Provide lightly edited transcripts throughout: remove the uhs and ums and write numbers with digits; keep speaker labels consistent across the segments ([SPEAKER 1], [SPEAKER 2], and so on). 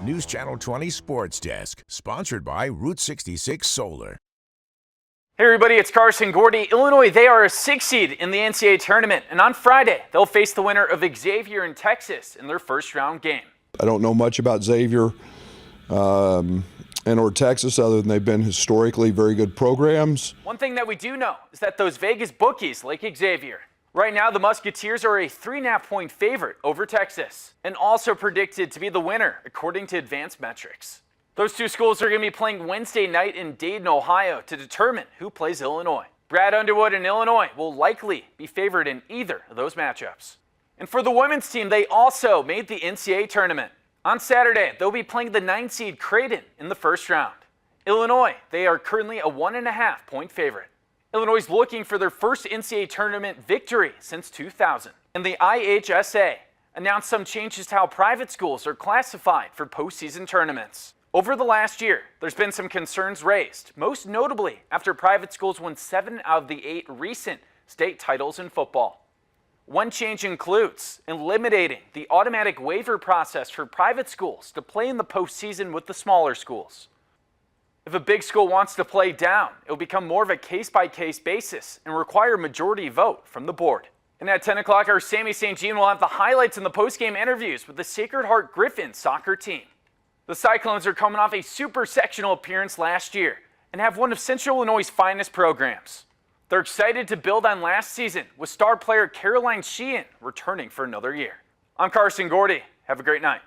[SPEAKER 1] News Channel 20 Sports Desk, sponsored by Route 66 Solar.
[SPEAKER 2] Hey everybody, it's Carson Gordy. Illinois, they are a 6th seed in the NCAA tournament, and on Friday, they'll face the winner of Xavier in Texas in their first round game.
[SPEAKER 3] I don't know much about Xavier or Texas other than they've been historically very good programs.
[SPEAKER 2] One thing that we do know is that those Vegas bookies like Xavier. Right now, the Musketeers are a 3.5-point favorite over Texas and also predicted to be the winner according to advanced metrics. Those two schools are going to be playing Wednesday night in Dayton, Ohio to determine who plays Illinois. Brad Underwood and Illinois will likely be favored in either of those matchups. And for the women's team, they also made the NCAA tournament. On Saturday, they'll be playing the 9th seed Creighton in the first round. Illinois, they are currently a 1.5-point favorite. Illinois is looking for their first NCAA tournament victory since 2000. And the IHSA announced some changes to how private schools are classified for postseason tournaments. Over the last year, there's been some concerns raised, most notably after private schools won 7 out of the 8 recent state titles in football. One change includes eliminating the automatic waiver process for private schools to play in the postseason with the smaller schools. If a big school wants to play down, it will become more of a case-by-case basis and require a majority vote from the board. And at 10 o'clock, our Sammy St. Jean will have the highlights in the post-game interviews with the Sacred Heart Griffins soccer team. The Cyclones are coming off a super sectional appearance last year and have one of Central Illinois' finest programs. They're excited to build on last season with star player Caroline Sheehan returning for another year. I'm Carson Gordy. Have a great night.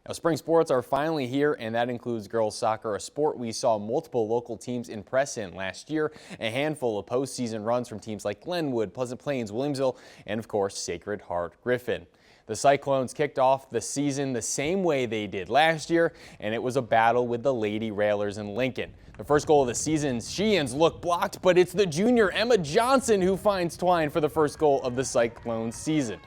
[SPEAKER 4] Now, spring sports are finally here, and that includes girls soccer, a sport we saw multiple local teams impress in last year. A handful of postseason runs from teams like Glenwood, Pleasant Plains, Williamsville, and of course, Sacred Heart Griffin. The Cyclones kicked off the season the same way they did last year, and it was a battle with the Lady Railers in Lincoln. The first goal of the season, Sheehan's look blocked, but it's the junior Emma Johnson who finds Twine for the first goal of the Cyclones season.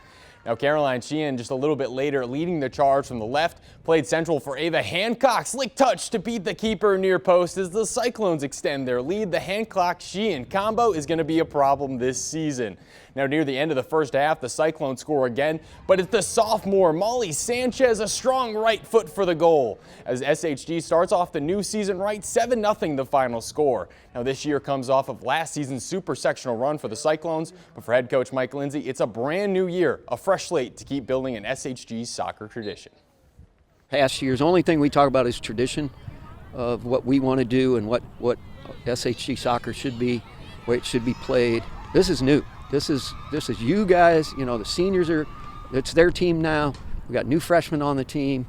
[SPEAKER 4] Now, Caroline Sheehan, just a little bit later, leading the charge from the left, played central for Ava Hancock. Slick touch to beat the keeper near post as the Cyclones extend their lead. The Hancock-Sheehan combo is going to be a problem this season. Now, near the end of the first half, the Cyclones score again, but it's the sophomore Molly Sanchez, a strong right foot for the goal. As SHG starts off the new season right, 7-0 the final score. Now, this year comes off of last season's super sectional run for the Cyclones, but for head coach Mike Lindsay, it's a brand new year, a fresh slate to keep building an SHG soccer tradition.
[SPEAKER 5] Past years, the only thing we talk about is tradition of what we want to do and what SHG soccer should be, where it should be played. This is new. This is you guys, you know, the seniors it's their team now. We got new freshmen on the team.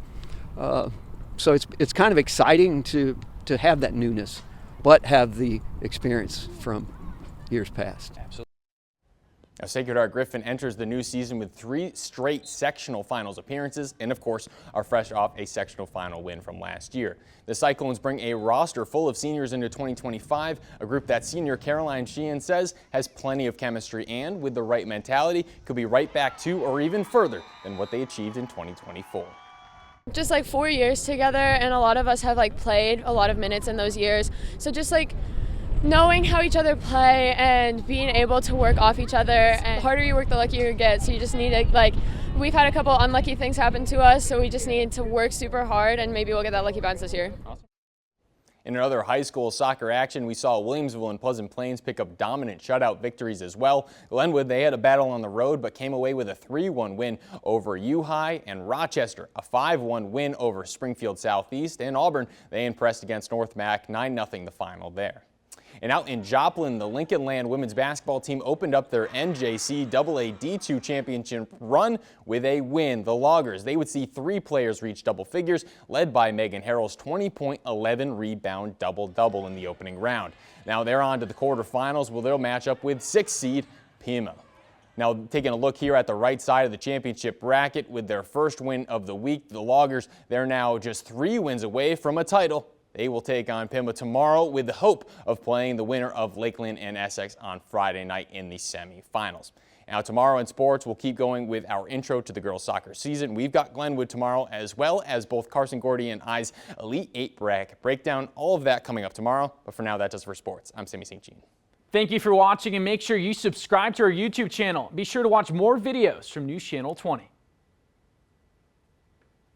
[SPEAKER 5] So it's kind of exciting to have that newness, but have the experience from years past.
[SPEAKER 4] Absolutely. Now, Sacred Heart Griffin enters the new season with 3 straight sectional finals appearances and, of course, are fresh off a sectional final win from last year. The Cyclones bring a roster full of seniors into 2025, a group that senior Caroline Sheehan says has plenty of chemistry and, with the right mentality, could be right back to or even further than what they achieved in 2024.
[SPEAKER 6] Just like 4 years together, and a lot of us have played a lot of minutes in those years. So just knowing how each other play and being able to work off each other, and the harder you work, the luckier you get. So you just need to, we've had a couple unlucky things happen to us, so we just need to work super hard, and maybe we'll get that lucky bounce this year.
[SPEAKER 4] Awesome. In another high school soccer action, we saw Williamsville and Pleasant Plains pick up dominant shutout victories as well. Glenwood, they had a battle on the road, but came away with a 3-1 win over U-High, and Rochester, a 5-1 win over Springfield Southeast, and Auburn, they impressed against North Mac, 9-0 the final there. And out in Joplin, the Lincoln Land women's basketball team opened up their NJCAA D2 championship run with a win. The Loggers, they would see 3 players reach double figures, led by Megan Harrell's 20-point, 11-rebound double-double in the opening round. Now they're on to the quarterfinals where they'll match up with 6th seed Pima. Now, taking a look here at the right side of the championship bracket with their first win of the week, the Loggers, they're now just 3 wins away from a title. They will take on Pima tomorrow with the hope of playing the winner of Lakeland and Essex on Friday night in the semifinals. Now, tomorrow in sports, we'll keep going with our intro to the girls' soccer season. We've got Glenwood tomorrow, as well as both Carson Gordy and I's Elite 8 bracket breakdown. All of that coming up tomorrow. But for now, that does it for sports. I'm Sammy St. Jean.
[SPEAKER 2] Thank you for watching, and make sure you subscribe to our YouTube channel. Be sure to watch more videos from News Channel 20.